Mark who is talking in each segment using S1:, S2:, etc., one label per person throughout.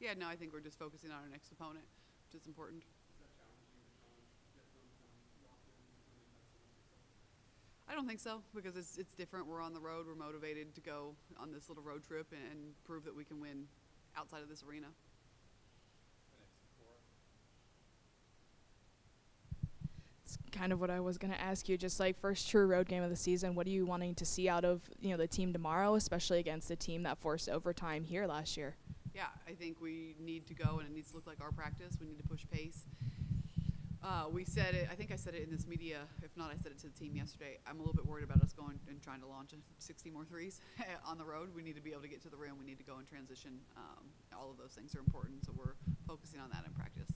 S1: Yeah, no, I think we're just focusing on our next opponent, which is important. I don't think so, because it's different. We're on the road. We're motivated to go on this little road trip and prove that we can win outside of this arena.
S2: It's kind of what I was going to ask you. Just like first true road game of the season, what are you wanting to see out of the team tomorrow, especially against a team that forced overtime here last year?
S1: Yeah, I think we need to go, and it needs to look like our practice. We need to push pace. We said it. I think I said it in this media. If not, I said it to the team yesterday. I'm a little bit worried about us going and trying to launch 60 more threes on the road. We need to be able to get to the rim. We need to go in transition. All of those things are important, so we're focusing on that in practice.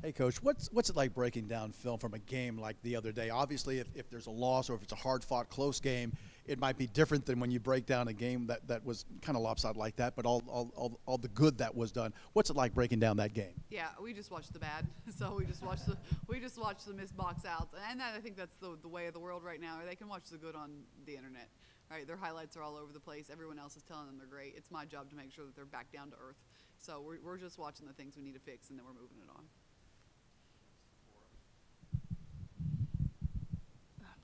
S3: Hey, Coach, what's it like breaking down film from a game like the other day? Obviously, if there's a loss or if it's a hard-fought, close game, it might be different than when you break down a game that was kind of lopsided like that, but all the good that was done. What's it like breaking down that game?
S1: Yeah, we just watched the bad. So we just watched the missed box outs, and I think that's the way of the world right now. They can watch the good on the internet. Right, their highlights are all over the place. Everyone else is telling them they're great. It's my job to make sure that they're back down to earth. So we're just watching the things we need to fix, and then we're moving it on.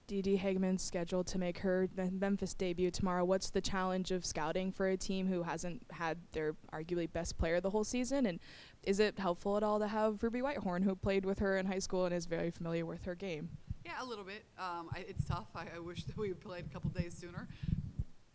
S2: Dee Hageman's scheduled to make her Memphis debut tomorrow. What's the challenge of scouting for a team who hasn't had their arguably best player the whole season? And is it helpful at all to have Ruby Whitehorn, who played with her in high school and is very familiar with her game?
S1: Yeah, a little bit. It's tough. I wish that we had played a couple days sooner.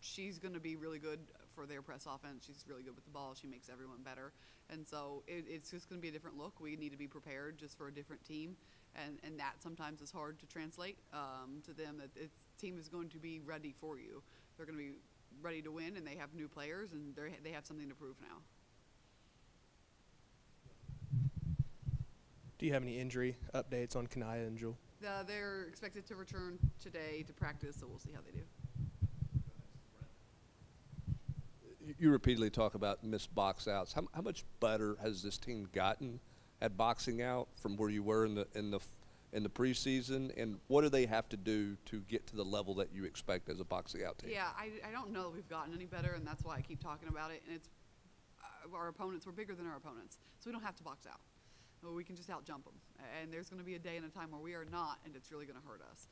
S1: She's going to be really good for their press offense. She's really good with the ball. She makes everyone better. And so it's just going to be a different look. We need to be prepared just for a different team. And that sometimes is hard to translate to them, that the team is going to be ready for you. They're going to be ready to win, and they have new players, and they have something to prove now.
S4: Do you have any injury updates on Kanaya and Jewel?
S1: They're expected to return today to practice, so we'll see how they do.
S5: You repeatedly talk about missed box outs. How much better has this team gotten at boxing out from where you were in the preseason, and what do they have to do to get to the level that you expect as a boxing out team?
S1: Yeah, I don't know that we've gotten any better, and that's why I keep talking about it. And it's our opponents. We're bigger than our opponents, so we don't have to box out. We can just out-jump them. And there's going to be a day and a time where we are not, and it's really going to hurt us.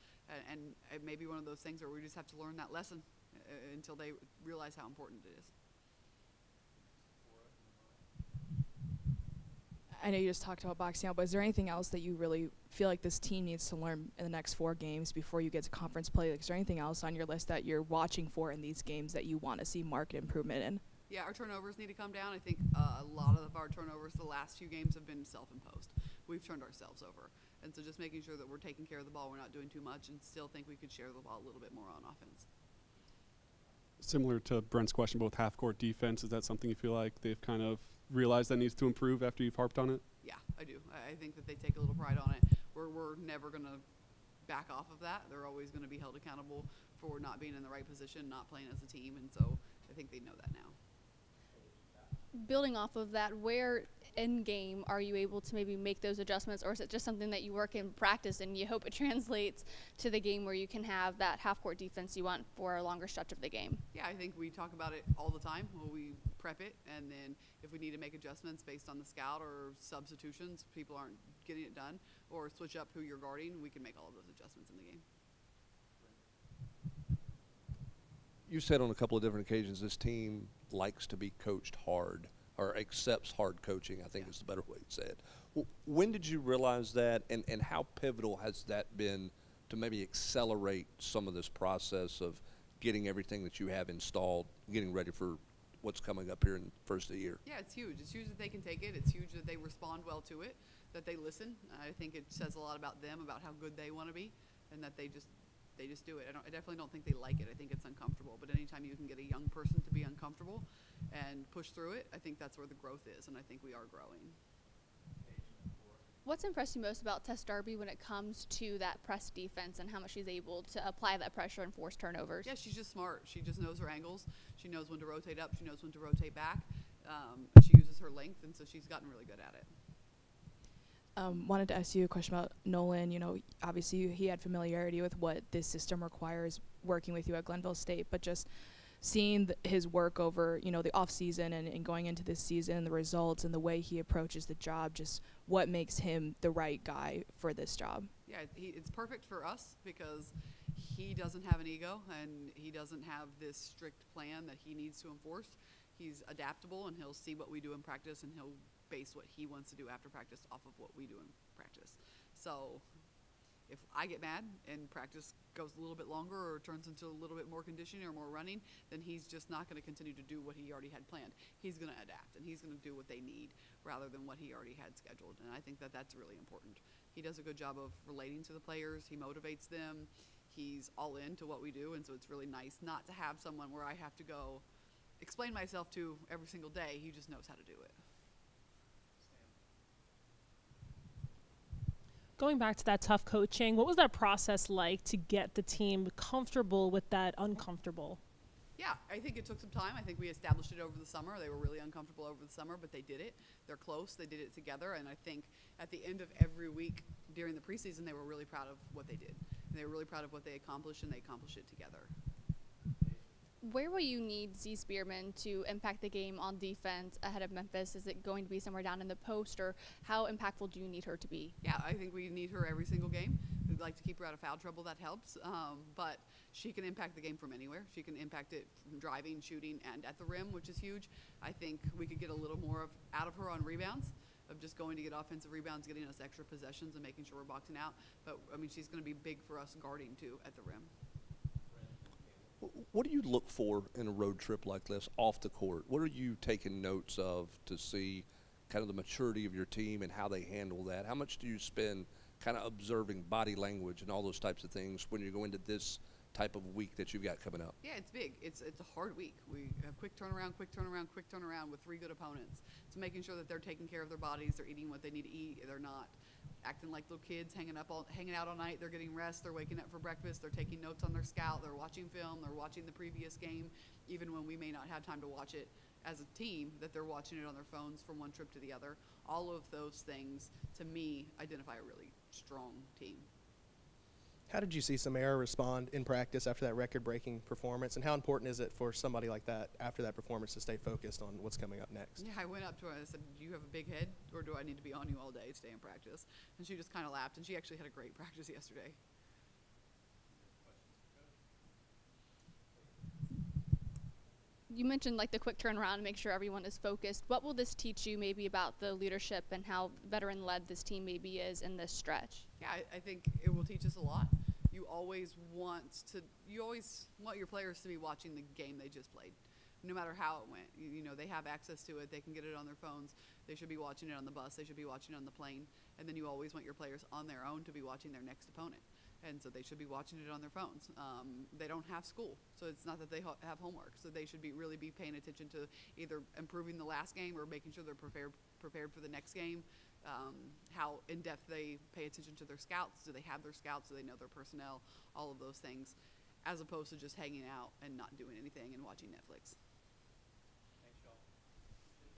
S1: And it may be one of those things where we just have to learn that lesson until they realize how important it is.
S2: I know you just talked about boxing out, but is there anything else that you really feel like this team needs to learn in the next 4 games before you get to conference play? Like, is there anything else on your list that you're watching for in these games that you want to see marked improvement in?
S1: Yeah, our turnovers need to come down. I think a lot of our turnovers the last few games have been self-imposed. We've turned ourselves over. And so just making sure that we're taking care of the ball, we're not doing too much, and still think we could share the ball a little bit more on offense.
S6: Similar to Brent's question about half-court defense, is that something you feel like they've kind of realized that needs to improve after you've harped on it?
S1: Yeah, I do. I think that they take a little pride on it. We're never going to back off of that. They're always going to be held accountable for not being in the right position, not playing as a team, and so I think they know that now.
S7: Building off of that, where in game are you able to maybe make those adjustments, or is it just something that you work in practice and you hope it translates to the game where you can have that half-court defense you want for a longer stretch of the game?
S1: Yeah, I think we talk about it all the time. We prep it, and then if we need to make adjustments based on the scout or substitutions, people aren't getting it done, or switch up who you're guarding, we can make all of those adjustments in the game.
S5: You said on a couple of different occasions this team likes to be coached hard, or accepts hard coaching, I think is the better way to say it. When did you realize that, and how pivotal has that been to maybe accelerate some of this process of getting everything that you have installed, getting ready for what's coming up here in the first of the year?
S1: Yeah, it's huge. It's huge that they can take it. It's huge that they respond well to it, that they listen. I think it says a lot about them, about how good they want to be, and that they just do it. I definitely don't think they like it. I think it's uncomfortable. But anytime you can get a young person to be uncomfortable and push through it, I think that's where the growth is, and I think we are growing.
S7: What's impressed you most about Tess Darby when it comes to that press defense and how much she's able to apply that pressure and force turnovers?
S1: Yeah, she's just smart. She just knows her angles. She knows when to rotate up. She knows when to rotate back. She uses her length, and so she's gotten really good at it.
S2: Wanted to ask you a question about Nolan. You know, obviously he had familiarity with what this system requires working with you at Glenville State, but just seeing his work over, the off season and going into this season, the results and the way he approaches the job, just what makes him the right guy for this job?
S1: Yeah, it's perfect for us because he doesn't have an ego and he doesn't have this strict plan that he needs to enforce. He's adaptable and he'll see what we do in practice and he'll base what he wants to do after practice off of what we do in practice. So if I get mad and practice goes a little bit longer or turns into a little bit more conditioning or more running, then he's just not going to continue to do what he already had planned. He's going to adapt and he's going to do what they need rather than what he already had scheduled. And I think that that's really important. He does a good job of relating to the players. He motivates them. He's all into what we do. And so it's really nice not to have someone where I have to go explain myself to every single day. He just knows how to do it.
S8: Going back to that tough coaching, what was that process like to get the team comfortable with that uncomfortable?
S1: Yeah, I think it took some time. I think we established it over the summer. They were really uncomfortable over the summer, but they did it. They're close. They did it together. And I think at the end of every week during the preseason, they were really proud of what they did. And they were really proud of what they accomplished, and they accomplished it together.
S7: Where will you need Z Spearman to impact the game on defense ahead of Memphis? Is it going to be somewhere down in the post, or how impactful do you need her to be?
S1: Yeah, I think we need her every single game. We'd like to keep her out of foul trouble. That helps. But she can impact the game from anywhere. She can impact it from driving, shooting, and at the rim, which is huge. I think we could get a little more out of her on rebounds, of just going to get offensive rebounds, getting us extra possessions, and making sure we're boxing out. But, I mean, she's going to be big for us guarding, too, at the rim.
S5: What do you look for in a road trip like this off the court? What are you taking notes of to see kind of the maturity of your team and how they handle that? How much do you spend kind of observing body language and all those types of things when you go into this type of week that you've got coming up?
S1: Yeah, it's big. It's a hard week. We have quick turnaround with 3 good opponents. It's making sure that they're taking care of their bodies, they're eating what they need to eat, they're not acting like little kids, hanging out all night. They're getting rest. They're waking up for breakfast. They're taking notes on their scout. They're watching film. They're watching the previous game, even when we may not have time to watch it as a team, that they're watching it on their phones from one trip to the other. All of those things, to me, identify a really strong team.
S4: How did you see Samara respond in practice after that record-breaking performance, and how important is it for somebody like that after that performance to stay focused on what's coming up next?
S1: Yeah, I went up to her and I said, do you have a big head, or do I need to be on you all day to stay in practice? And she just kind of laughed, and she actually had a great practice yesterday.
S7: You mentioned like the quick turnaround to make sure everyone is focused. What will this teach you maybe about the leadership and how veteran-led this team maybe is in this stretch?
S1: Yeah, I think it will teach us a lot. You always want your players to be watching the game they just played, no matter how it went. You know, they have access to it. They can get it on their phones. They should be watching it on the bus. They should be watching it on the plane. And then you always want your players on their own to be watching their next opponent. And so they should be watching it on their phones. They don't have school, so it's not that they have homework. So they should really be paying attention to either improving the last game or making sure they're prepared for the next game. How in-depth they pay attention to their scouts. Do they have their scouts? Do they know their personnel? All of those things, as opposed to just hanging out and not doing anything and watching Netflix.